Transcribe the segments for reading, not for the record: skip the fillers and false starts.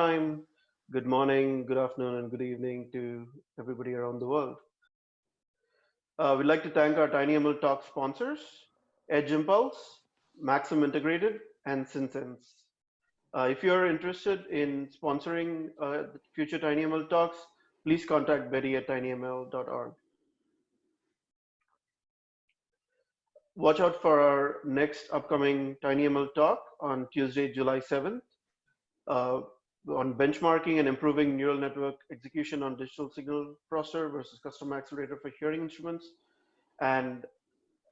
time. Good morning, good afternoon, and good evening to everybody around the world. We'd like to thank our tinyML Talk sponsors, Edge Impulse, Maxim Integrated, and Synsense. If you're interested in sponsoring the future tinyML Talks, please contact Betty at tinyml.org. Watch out for our next upcoming tinyML Talk on Tuesday, July 7th. On benchmarking and improving neural network execution on digital signal processor versus custom accelerator for hearing instruments, and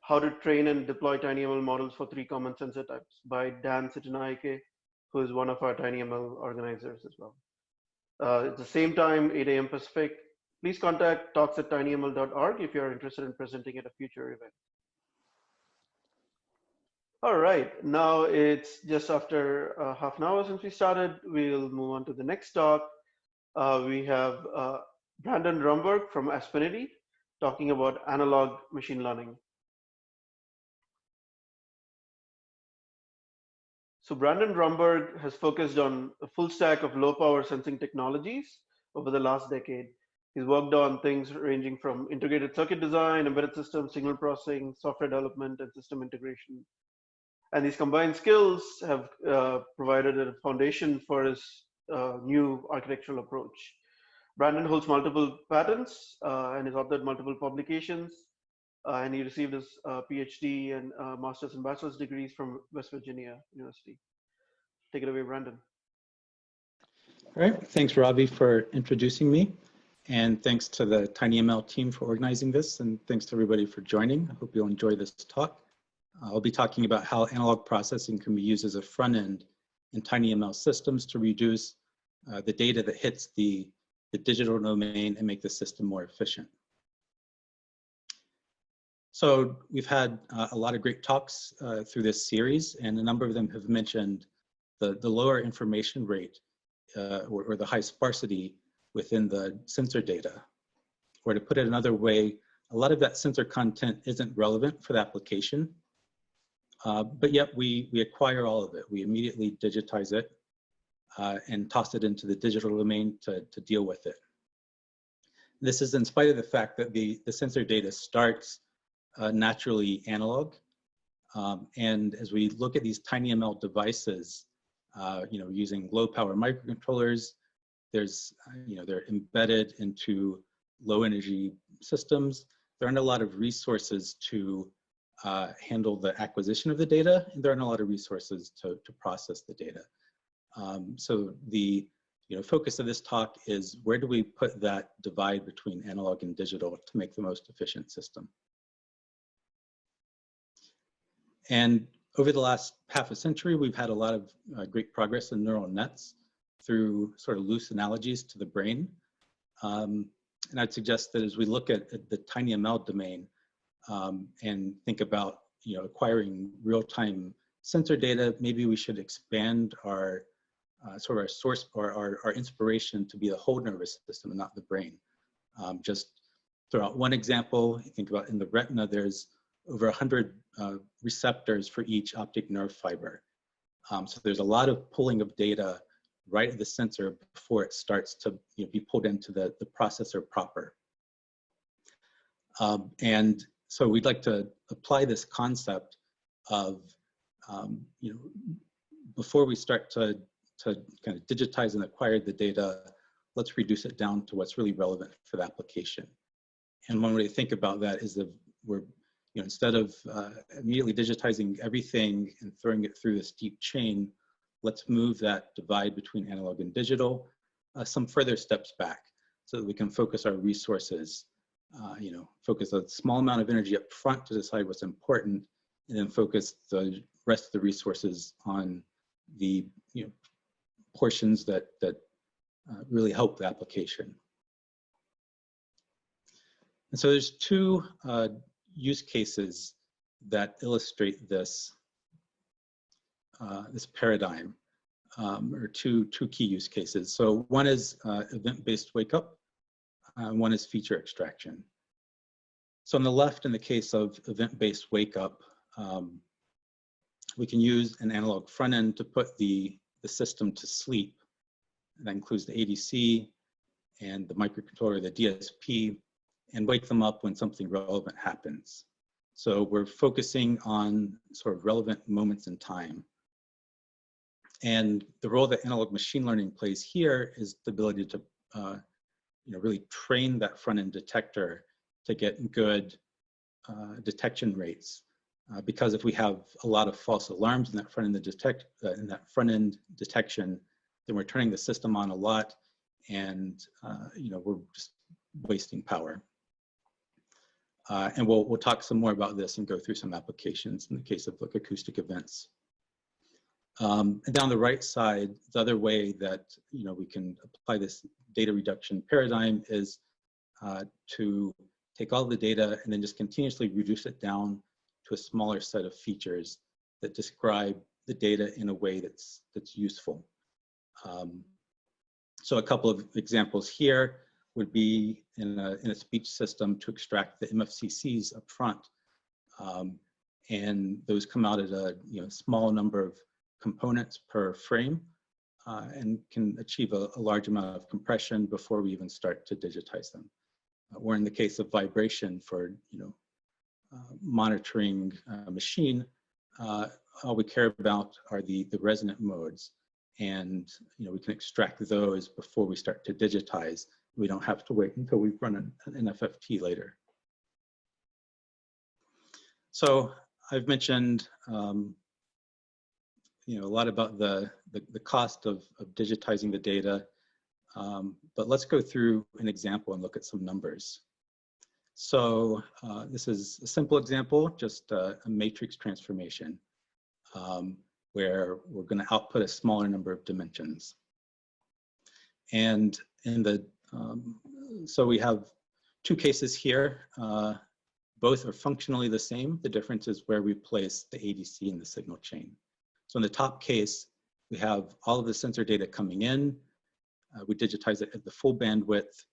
how to train and deploy tinyML models for 3 common sensor types by Dan Sitanaike, who is one of our tinyML organizers as well. At the same time, 8 a.m. Pacific. Please contact talks@tinyml.org if you're interested in presenting at a future event. All right, now it's just after half an hour since we started. We'll move on to the next talk. We have Brandon Rumberg from Aspinity talking about analog machine learning. So Brandon Rumberg has focused on a full stack of low power sensing technologies over the last decade. He's worked on things ranging from integrated circuit design, embedded systems, signal processing, software development, and system integration. And these combined skills have provided a foundation for his new architectural approach. Brandon holds multiple patents and has authored multiple publications. And he received his PhD and master's and bachelor's degrees from West Virginia University. Take it away, Brandon. All right, thanks Ravi for introducing me. And thanks to the tinyML team for organizing this. And thanks to everybody for joining. I hope you'll enjoy this talk. I'll be talking about how analog processing can be used as a front end in tinyML systems to reduce the data that hits the digital domain and make the system more efficient. So we've had a lot of great talks through this series, and a number of them have mentioned the lower information rate or the high sparsity within the sensor data. Or to put it another way, a lot of that sensor content isn't relevant for the application. But yet we acquire all of it. We immediately digitize it and toss it into the digital domain to deal with it. This is in spite of the fact that the sensor data starts naturally analog. And as we look at these tinyML devices, using low power microcontrollers, they're embedded into low energy systems. There aren't a lot of resources to handle the acquisition of the data, and there aren't a lot of resources to process the data. So the focus of this talk is where do we put that divide between analog and digital to make the most efficient system. And over the last half a century, we've had a lot of great progress in neural nets through sort of loose analogies to the brain. And I'd suggest that as we look at the tinyML domain, and think about acquiring real-time sensor data, maybe we should expand our sort of our source or our inspiration to be the whole nervous system and not the brain. Just throw out one example. You think about in the retina, there's over 100 receptors for each optic nerve fiber. So there's a lot of pulling of data right at the sensor before it starts to be pulled into the processor proper. And so we'd like to apply this concept of, before we start to kind of digitize and acquire the data, let's reduce it down to what's really relevant for the application. And one way to think about that is that we're, instead of immediately digitizing everything and throwing it through this deep chain, let's move that divide between analog and digital some further steps back so that we can focus our resources. Focus a small amount of energy up front to decide what's important, and then focus the rest of the resources on the portions that really help the application. And so there's two use cases that illustrate this this paradigm, or two key use cases. So one is event-based wake-up. One is feature extraction. So on the left, in the case of event-based wake-up, we can use an analog front end to put the system to sleep that includes the ADC and the microcontroller, the DSP, and wake them up when something relevant happens. So we're focusing on sort of relevant moments in time. And the role that analog machine learning plays here is the ability to really train that front-end detector to get good detection rates. Because if we have a lot of false alarms in that front-end detection, then we're turning the system on a lot, and we're just wasting power. And we'll talk some more about this and go through some applications in the case of like acoustic events. And down the right side, the other way that we can apply this data reduction paradigm is to take all the data and then just continuously reduce it down to a smaller set of features that describe the data in a way that's useful. So a couple of examples here would be in a speech system to extract the MFCCs up front. And those come out at a small number of components per frame and can achieve a large amount of compression before we even start to digitize them. Or in the case of vibration for monitoring a machine, all we care about are the resonant modes, and we can extract those before we start to digitize. We don't have to wait until we run an FFT later. So I've mentioned a lot about the cost of digitizing the data, but let's go through an example and look at some numbers. So this is a simple example, just a matrix transformation, where we're going to output a smaller number of dimensions. And so we have two cases here. Both are functionally the same. The difference is where we place the ADC in the signal chain. So in the top case, we have all of the sensor data coming in. We digitize it at the full bandwidth,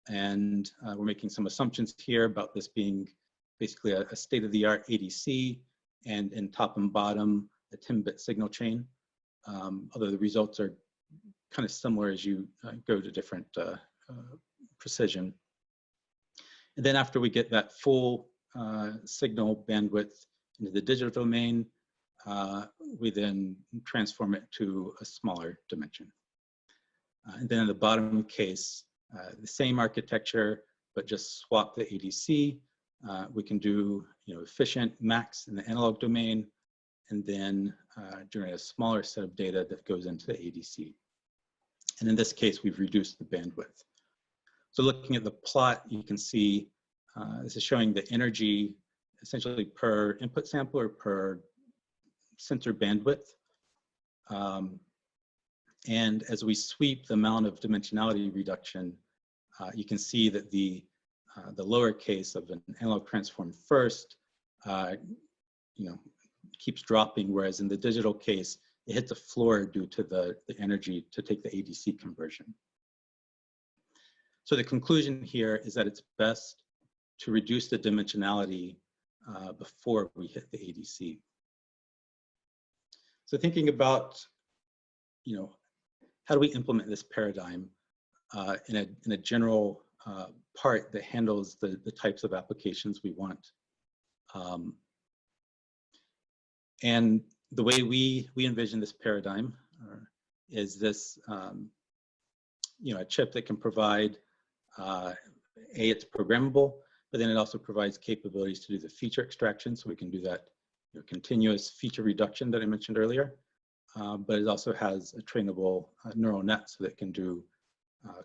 and we're making some assumptions here about this being basically a state-of-the-art ADC, and in top and bottom, a 10-bit signal chain, although the results are kind of similar as you go to different precision. And then after we get that full signal bandwidth into the digital domain, we then transform it to a smaller dimension. And then in the bottom case, the same architecture, but just swap the ADC. We can do efficient max in the analog domain, and then generate a smaller set of data that goes into the ADC. And in this case, we've reduced the bandwidth. So looking at the plot, you can see this is showing the energy essentially per input sample or per sensor bandwidth. And as we sweep the amount of dimensionality reduction, you can see that the lower case of an analog transform first, keeps dropping, whereas in the digital case, it hits a floor due to the energy to take the ADC conversion. So the conclusion here is that it's best to reduce the dimensionality before we hit the ADC. So thinking about, how do we implement this paradigm in a general part that handles the types of applications we want. And the way we envision this paradigm is this, a chip that can provide, it's programmable, but then it also provides capabilities to do the feature extraction, so we can do that continuous feature reduction that I mentioned earlier. But it also has a trainable neural net so that it can do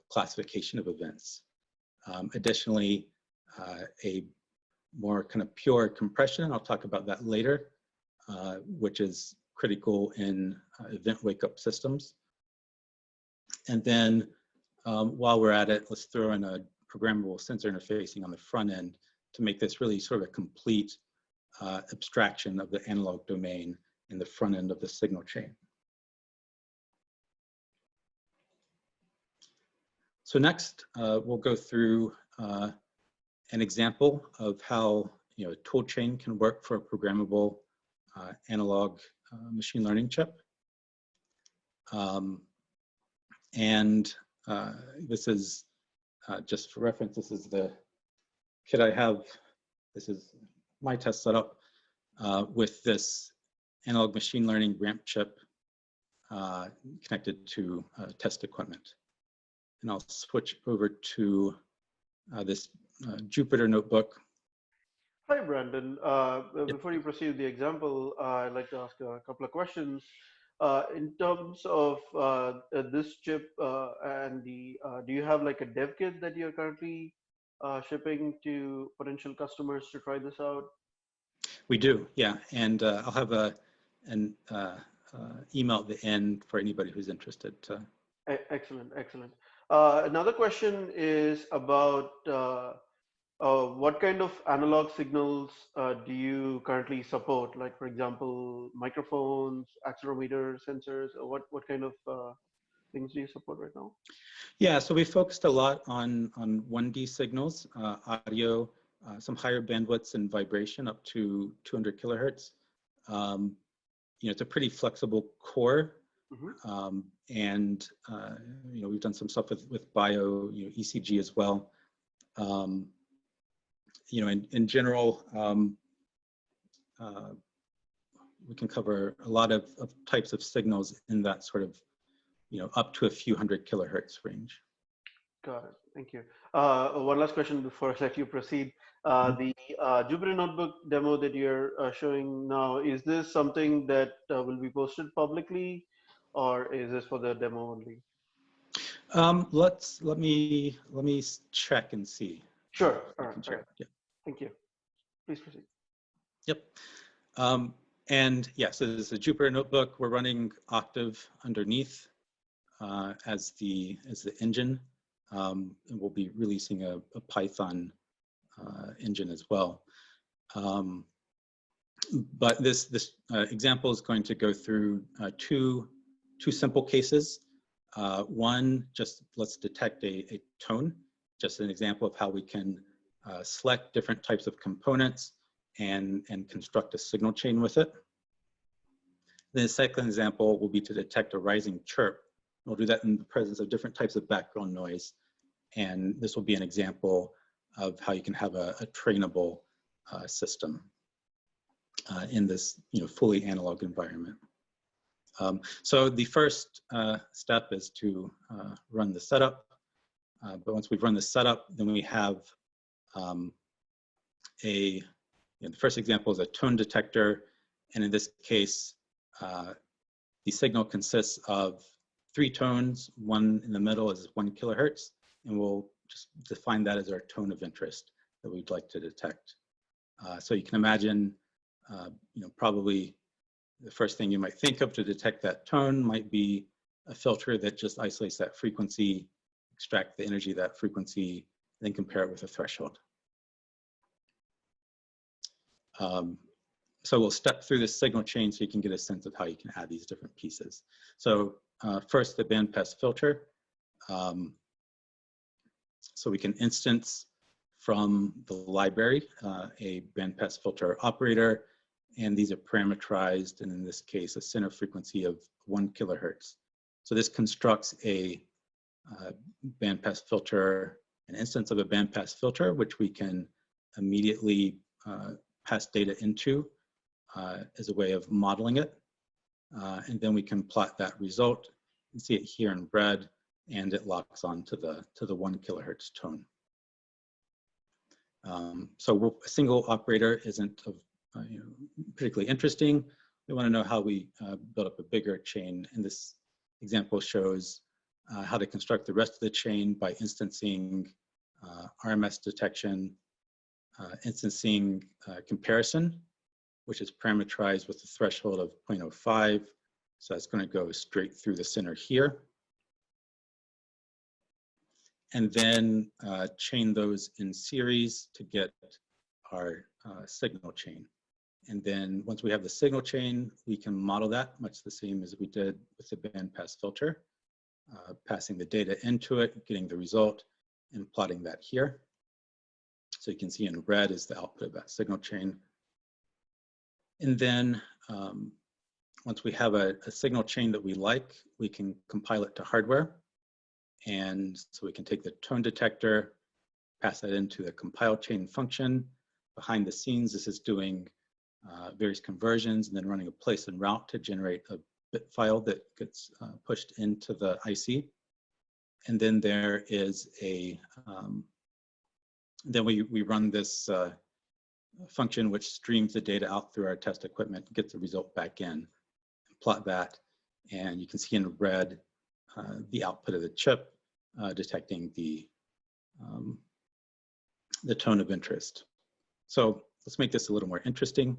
classification of events. Additionally, a more kind of pure compression, and I'll talk about that later, which is critical in event wake-up systems. And then while we're at it, let's throw in a programmable sensor interfacing on the front end to make this really sort of a complete abstraction of the analog domain in the front end of the signal chain. So next, we'll go through an example of how a tool chain can work for a programmable analog machine learning chip. And this is just for reference, this is the kit I have. This is my test setup with this analog machine learning ramp chip connected to test equipment. And I'll switch over to this Jupyter notebook. Hi, Brandon. Yep. Before you proceed with the example, I'd like to ask a couple of questions. In terms of this chip and the, do you have like a dev kit that you're currently shipping to potential customers to try this out? We do, yeah. And I'll have an email at the end for anybody who's interested. Excellent, excellent. Another question is about what kind of analog signals do you currently support? Like, for example, microphones, accelerometer, sensors, or what kind of things do you support right now? Yeah, so we focused a lot on 1D signals, audio, some higher bandwidths and vibration up to 200 kilohertz. You know, it's a pretty flexible core. Mm-hmm. And you know, we've done some stuff with bio, you know, ECG as well. You know, in general, we can cover a lot of types of signals in that sort of, you know, up to a few hundred kilohertz range. Got it. Thank you. One last question before I let you proceed. The Jupyter Notebook demo that you're showing now, is this something that will be posted publicly, or is this for the demo only? Let me check and see. Sure. I All can right. check. Yeah. Thank you. Please proceed. Yep. And yeah, so this is a Jupyter Notebook. We're running Octave underneath as the engine, and we'll be releasing a Python engine as well. But this example is going to go through two simple cases. One, just let's detect a tone, just an example of how we can select different types of components and construct a signal chain with it. Then the second example will be to detect a rising chirp. We'll do that in the presence of different types of background noise. And this will be an example of how you can have a trainable system in this, you know, fully analog environment. So the first step is to run the setup. But once we've run the setup, then we have the first example is a tone detector. And in this case, the signal consists of 3 tones. One in the middle is 1 kilohertz. And we'll just define that as our tone of interest that we'd like to detect. So you can imagine, you know, probably the first thing you might think of to detect that tone might be a filter that just isolates that frequency, extract the energy of that frequency, then compare it with a threshold. So we'll step through this signal chain so you can get a sense of how you can add these different pieces. So first, the bandpass filter. So we can instance from the library a bandpass filter operator, and these are parameterized, and in this case, a center frequency of 1 kilohertz. So this constructs a bandpass filter, an instance of a bandpass filter, which we can immediately pass data into as a way of modeling it. And then we can plot that result. You see it here in red, and it locks on to the 1 kilohertz tone. So a single operator isn't of, you know, particularly interesting. We want to know how we build up a bigger chain. And this example shows how to construct the rest of the chain by instancing RMS detection, instancing comparison, which is parameterized with a threshold of 0.05. So that's going to go straight through the center here. And then chain those in series to get our signal chain. And then once we have the signal chain, we can model that much the same as we did with the bandpass filter, passing the data into it, getting the result, and plotting that here. So you can see in red is the output of that signal chain. And then once we have a signal chain that we like, we can compile it to hardware. And so we can take the tone detector, pass that into the compile chain function. Behind the scenes, this is doing various conversions and then running a place and route to generate a bit file that gets pushed into the IC. And then there is a, then we run this function which streams the data out through our test equipment, gets the result back in, plot that, and you can see in red the output of the chip detecting the tone of interest. So let's make this a little more interesting.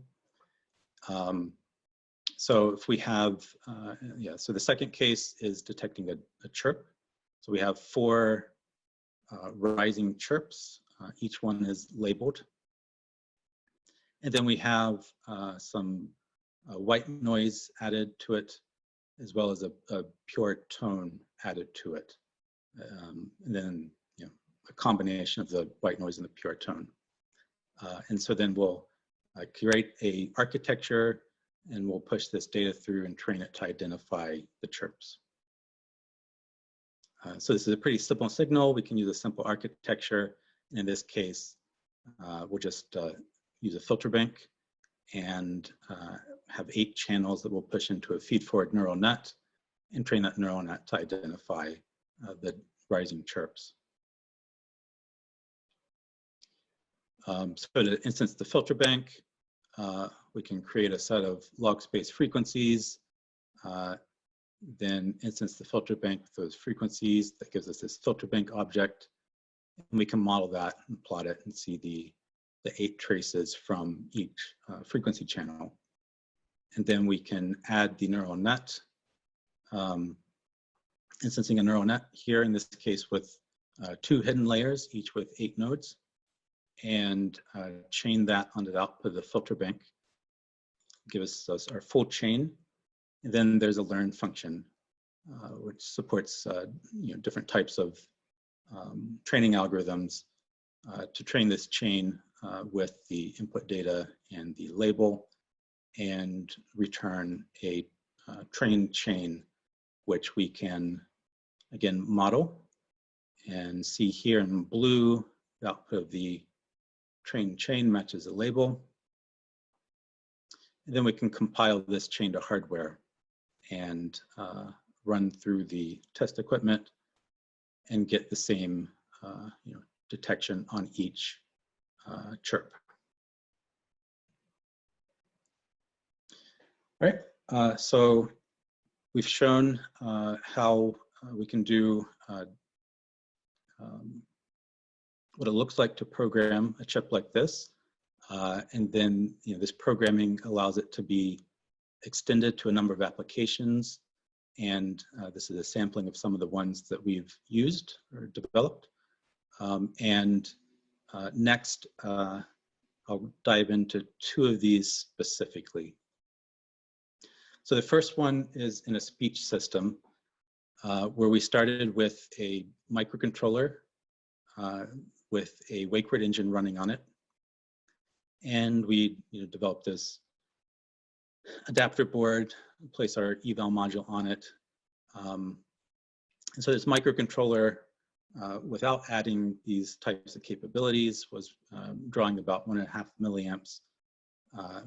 So if we have, so the second case is detecting a chirp. So we have 4 rising chirps. Each one is labeled. And then we have some white noise added to it, as well as a pure tone added to it. And then a combination of the white noise and the pure tone. And so then we'll create a architecture and we'll push this data through and train it to identify the chirps. So this is a pretty simple signal. We can use a simple architecture. In this case, we'll just use a filter bank and have 8 channels that we'll push into a feed-forward neural net and train that neural net to identify the rising chirps. So to instance the filter bank, we can create a set of log space frequencies, then instance the filter bank with those frequencies. That gives us this filter bank object. And we can model that and plot it and see the 8 traces from each frequency channel. And then we can add the neural net, instancing a neural net here, in this case with 2 hidden layers, each with 8 nodes, and chain that onto the output of the filter bank. Give us our full chain. And then there's a learn function, which supports different types of training algorithms to train this chain with the input data and the label, and return a trained chain, which we can again model and see here in blue. The output of the trained chain matches the label. And then we can compile this chain to hardware and run through the test equipment and get the same detection on each chirp. All right, so we've shown how we can do what it looks like to program a chip like this. And then this programming allows it to be extended to a number of applications. And this is a sampling of some of the ones that we've used or developed. Next, I'll dive into 2 of these specifically. So the first one is in a speech system where we started with a microcontroller with a wake word engine running on it. And we developed this adapter board, place our eval module on it. And so this microcontroller, without adding these types of capabilities, was drawing about 1.5 milliamps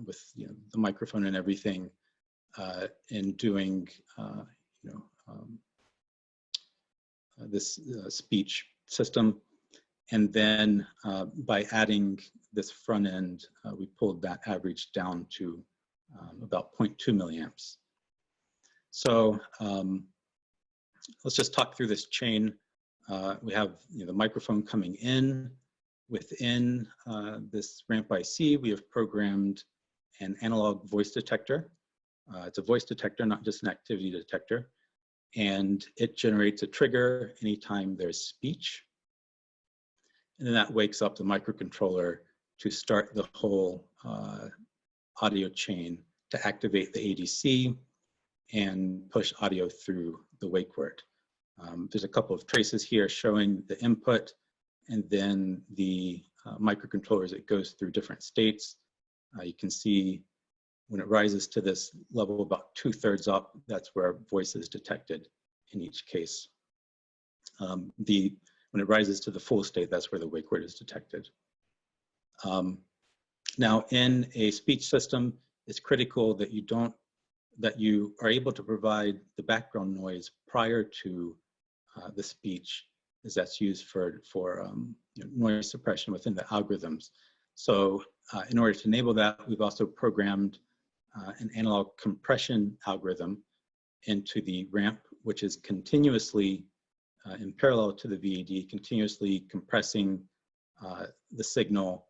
with the microphone and everything, and doing this speech system. And then by adding this front end, we pulled that average down to about 0.2 milliamps. So let's just talk through this chain. We have the microphone coming in. Within this ramp IC, we have programmed an analog voice detector. It's a voice detector, not just an activity detector. And it generates a trigger anytime there's speech. And then that wakes up the microcontroller to start the whole audio chain to activate the ADC and push audio through the wake word. There's a couple of traces here showing the input and then the microcontroller as it goes through different states. You can see when it rises to this level about 2/3 up, that's where voice is detected in each case. when it rises to the full state, that's where the wake word is detected. Now, in a speech system, it's critical that you are able to provide the background noise prior to the speech, as that's used for noise suppression within the algorithms. So in order to enable that, we've also programmed an analog compression algorithm into the ramp, which is continuously in parallel to the VAD, continuously compressing the signal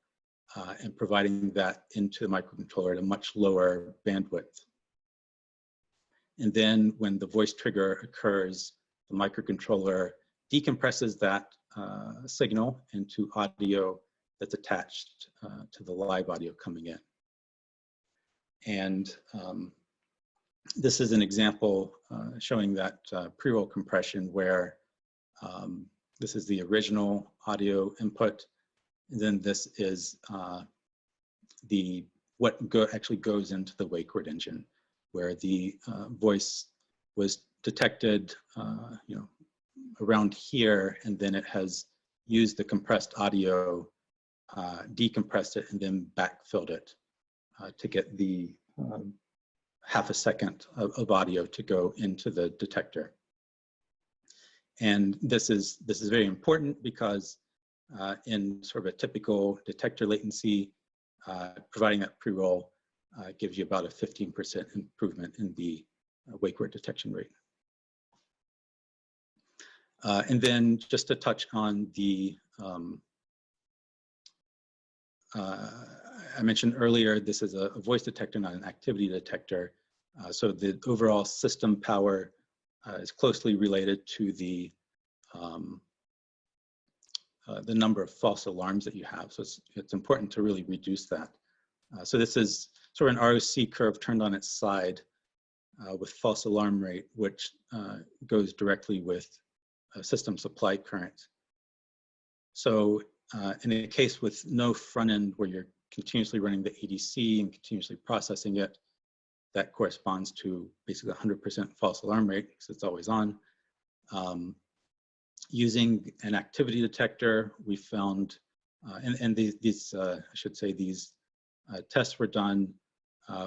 and providing that into the microcontroller at a much lower bandwidth. And then when the voice trigger occurs, the microcontroller decompresses that signal into audio that's attached to the live audio coming in. And this is an example showing that pre-roll compression where this is the original audio input, and then this is what actually goes into the wake word engine, where the voice was detected, around here, and then it has used the compressed audio, decompressed it, and then backfilled it to get the half a second of audio to go into the detector. And this is very important because in sort of a typical detector latency, providing that pre-roll gives you about a 15% improvement in the wake word detection rate. And then just to touch on the, I mentioned earlier, this is a voice detector, not an activity detector. So the overall system power is closely related to the number of false alarms that you have. So it's important to really reduce that. So this is sort of an ROC curve turned on its side with false alarm rate, which goes directly with system supply current. So in a case with no front end where you're continuously running the ADC and continuously processing it, that corresponds to basically 100% false alarm rate because it's always on. Using an activity detector, we found, and these I should say, these tests were done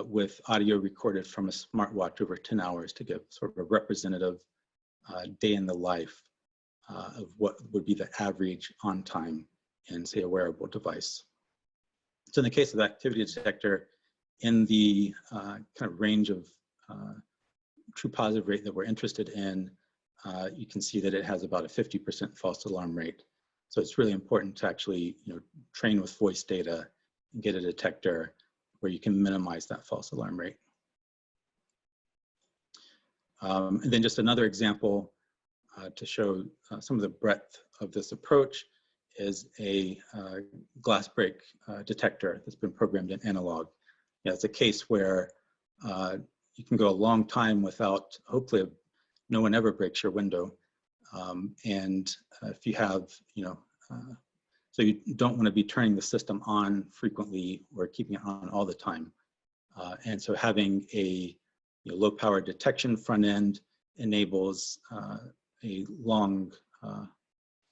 with audio recorded from a smartwatch over 10 hours to give sort of a representative day in the life of what would be the average on time in, say, a wearable device. So in the case of the activity detector, in the kind of range of true positive rate that we're interested in, you can see that it has about a 50% false alarm rate. So it's really important to actually, train with voice data and get a detector where you can minimize that false alarm rate. And then just another example to show some of the breadth of this approach is a glass break detector that's been programmed in analog. It's a case where you can go a long time without, hopefully, no one ever breaks your window. And if you have, so you don't want to be turning the system on frequently or keeping it on all the time. And so having a low power detection front end enables a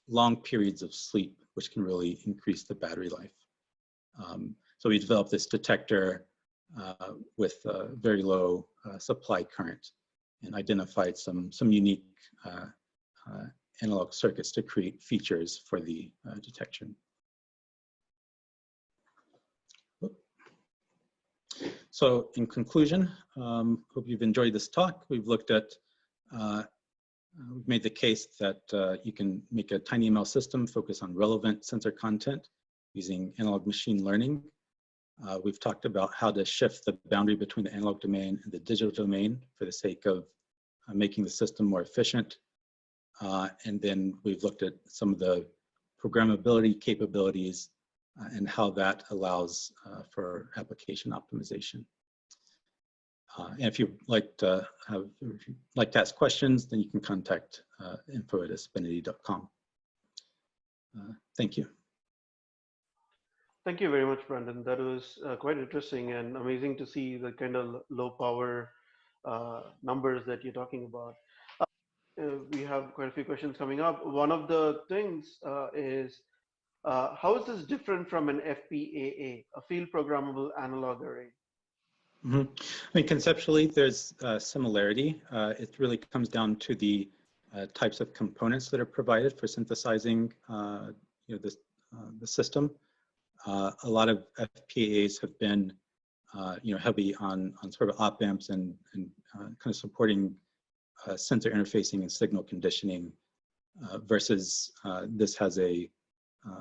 long periods of sleep, which can really increase the battery life. So we developed this detector with very low supply current and identified some unique analog circuits to create features for the detection. So in conclusion, hope you've enjoyed this talk. We've looked at, we've made the case that you can make a tinyML system focus on relevant sensor content using analog machine learning. We've talked about how to shift the boundary between the analog domain and the digital domain for the sake of making the system more efficient. And then we've looked at some of the programmability capabilities and how that allows for application optimization. And if you'd like to ask questions, then you can contact info@aspinity.com. Thank you. Thank you very much, Brandon. That was quite interesting and amazing to see the kind of low power numbers that you're talking about. we have quite a few questions coming up. One of the things is how is this different from an FPAA, a field programmable analog array? I mean, conceptually, there's similarity. It really comes down to the types of components that are provided for synthesizing, the system. A lot of FPAs have been, heavy on sort of op amps and kind of supporting sensor interfacing and signal conditioning, versus this has a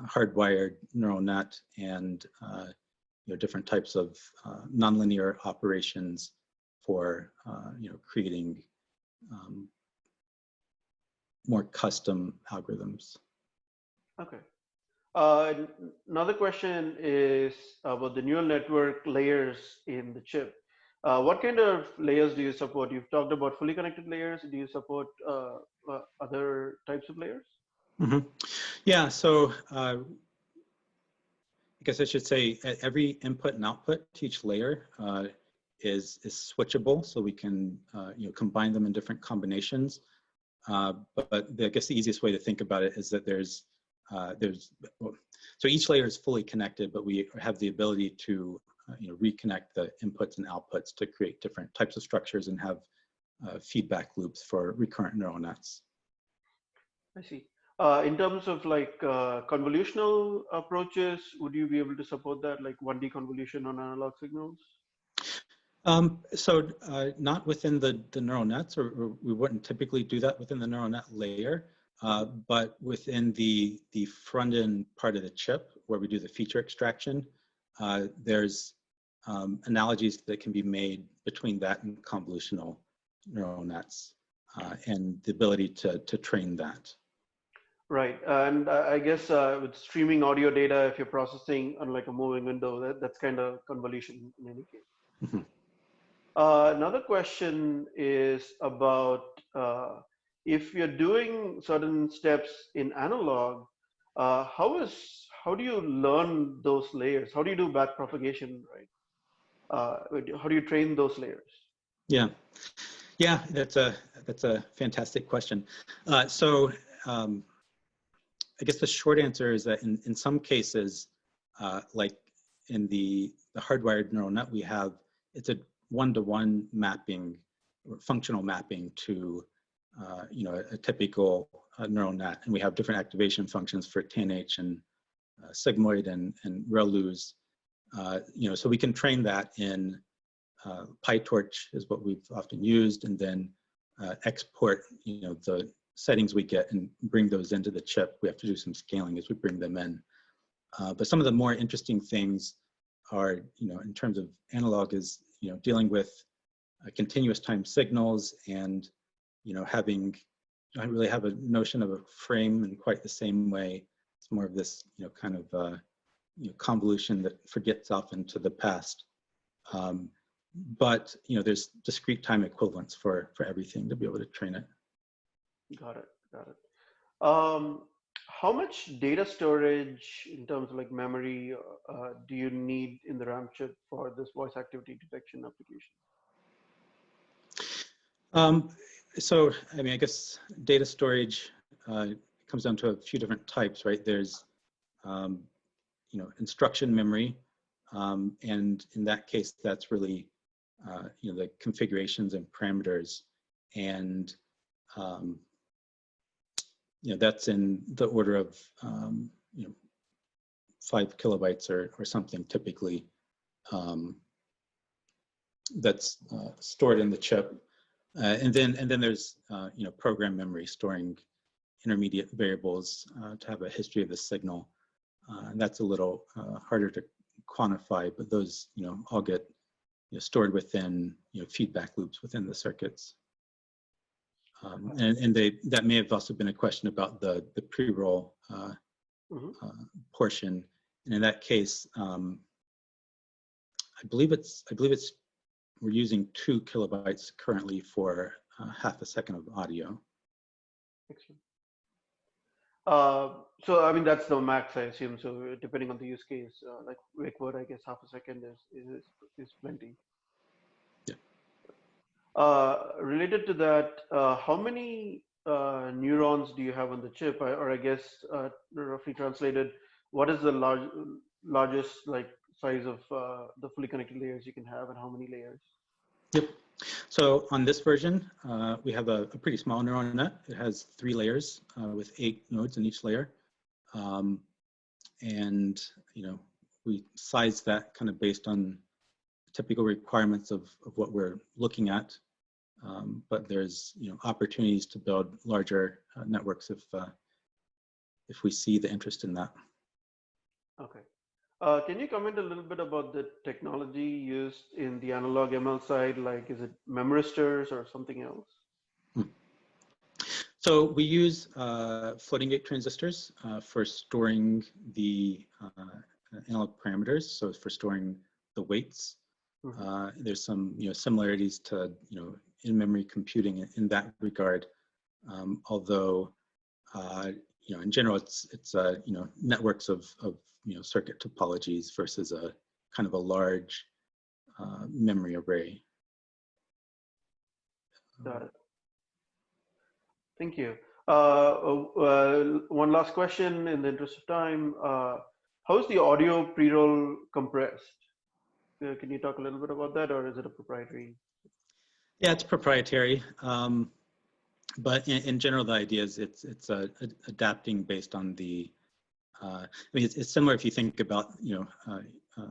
hardwired neural net and different types of nonlinear operations for creating more custom algorithms. Okay. Another question is about the neural network layers in the chip. What kind of layers do you support? You've talked about fully connected layers. Do you support other types of layers? Yeah, so I guess I should say every input and output to each layer is switchable, so we can combine them in different combinations. But I guess the easiest way to think about it is that so each layer is fully connected, but we have the ability to reconnect the inputs and outputs to create different types of structures and have feedback loops for recurrent neural nets. I see. In terms of like convolutional approaches, would you be able to support that, like 1D convolution on analog signals? So not within the neural nets, or we wouldn't typically do that within the neural net layer, but within the front end part of the chip where we do the feature extraction, there's analogies that can be made between that and convolutional neural nets and the ability to train that. Right, and I guess with streaming audio data, if you're processing on like a moving window, that's kind of convolution in any case. Another question is about if you're doing certain steps in analog, how do you learn those layers? How do you do back propagation, right? How do you train those layers? Yeah, that's a fantastic question. I guess the short answer is that in some cases, like in the hardwired neural net we have, it's a one-to-one mapping or functional mapping to a typical neural net, and we have different activation functions for TNH and sigmoid and ReLUs. So we can train that in PyTorch is what we've often used, and then export the settings we get and bring those into the chip. We have to do some scaling as we bring them in. But some of the more interesting things are, in terms of analog, is dealing with continuous time signals and I really have a notion of a frame in quite the same way. It's more of this kind of convolution that forgets off into the past. But there's discrete time equivalents for everything to be able to train it. Got it. How much data storage in terms of like memory do you need in the RAM chip for this voice activity detection application? So, I mean, I guess data storage comes down to a few different types, right? There's, instruction memory, and in that case, that's really, the configurations and parameters, and that's in the order of 5 kilobytes or something typically. That's stored in the chip, and then there's program memory storing intermediate variables to have a history of the signal. And that's a little harder to quantify, but those all get stored within feedback loops within the circuits. And that may have also been a question about the pre-roll portion, and in that case, I believe it's we're using 2 kilobytes currently for half a second of audio. Excellent. So I mean that's the max, I assume. So depending on the use case, like wake word, I guess half a second is plenty. Yeah. Related to that, how many neurons do you have on the chip? Or I guess, roughly translated, what is the largest like size of the fully connected layers you can have, and how many layers? Yep. So on this version, we have a pretty small neural net. It has 3 layers with 8 nodes in each layer. And, you know, we size that kind of based on typical requirements of what we're looking at. But there's, you know, opportunities to build larger networks if we see the interest in that. Okay. Can you comment a little bit about the technology used in the analog ML side? Like, is it memristors or something else? So we use floating gate transistors for storing the analog parameters. So for storing the weights. There's some, you know, similarities to, you know, in-memory computing in that regard. Although, you know, in general, it's you know, networks of you know, circuit topologies versus a kind of a large memory array. Got it. Thank you. One last question in the interest of time. How is the audio pre-roll compressed? Can you talk a little bit about that, or is it a proprietary? Yeah, it's proprietary. But in general, the idea is it's adapting based on the. I mean, it's similar if you think about, you know,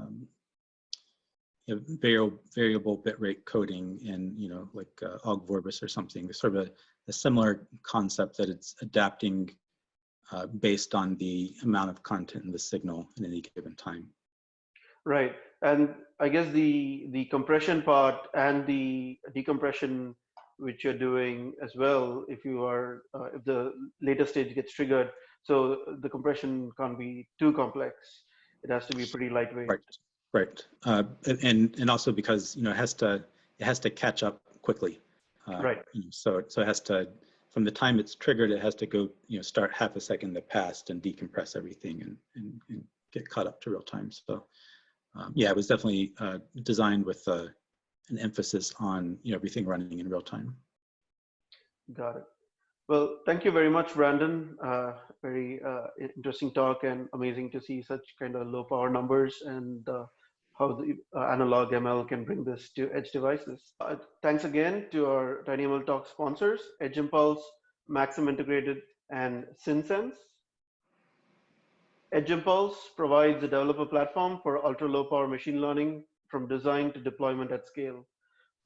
variable bitrate coding in, you know, like Ogg-Vorbis or something. There's sort of a similar concept that it's adapting based on the amount of content in the signal at any given time. Right, and I guess the compression part and the decompression, which you're doing as well, if you are if the later stage gets triggered, so the compression can't be too complex. It has to be pretty lightweight. Right. And also because, you know, it has to catch up quickly. Right. You know, so it has to, from the time it's triggered, it has to go, you know, start half a second that passed and decompress everything and get caught up to real time. So yeah, it was definitely designed with an emphasis on, you know, everything running in real time. Got it. Well, thank you very much, Brandon. Very interesting talk, and amazing to see such kind of low power numbers and how the analog ML can bring this to edge devices. Thanks again to our tinyML Talk sponsors, Edge Impulse, Maxim Integrated, and SynSense. Edge Impulse provides a developer platform for ultra low power machine learning from design to deployment at scale.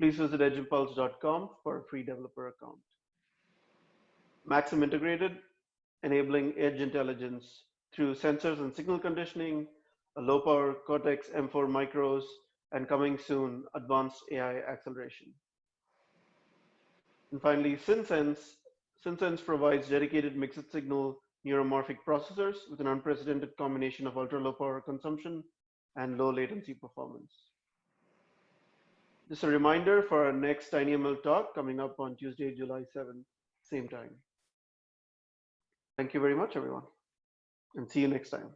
Please visit edgeimpulse.com for a free developer account. Maxim Integrated, enabling edge intelligence through sensors and signal conditioning, a low power Cortex M4 micros, and coming soon, advanced AI acceleration. And finally, SynSense. SynSense provides dedicated mixed signal neuromorphic processors with an unprecedented combination of ultra low power consumption and low latency performance. Just a reminder for our next tinyML talk coming up on Tuesday, July 7th, same time. Thank you very much, everyone, and see you next time.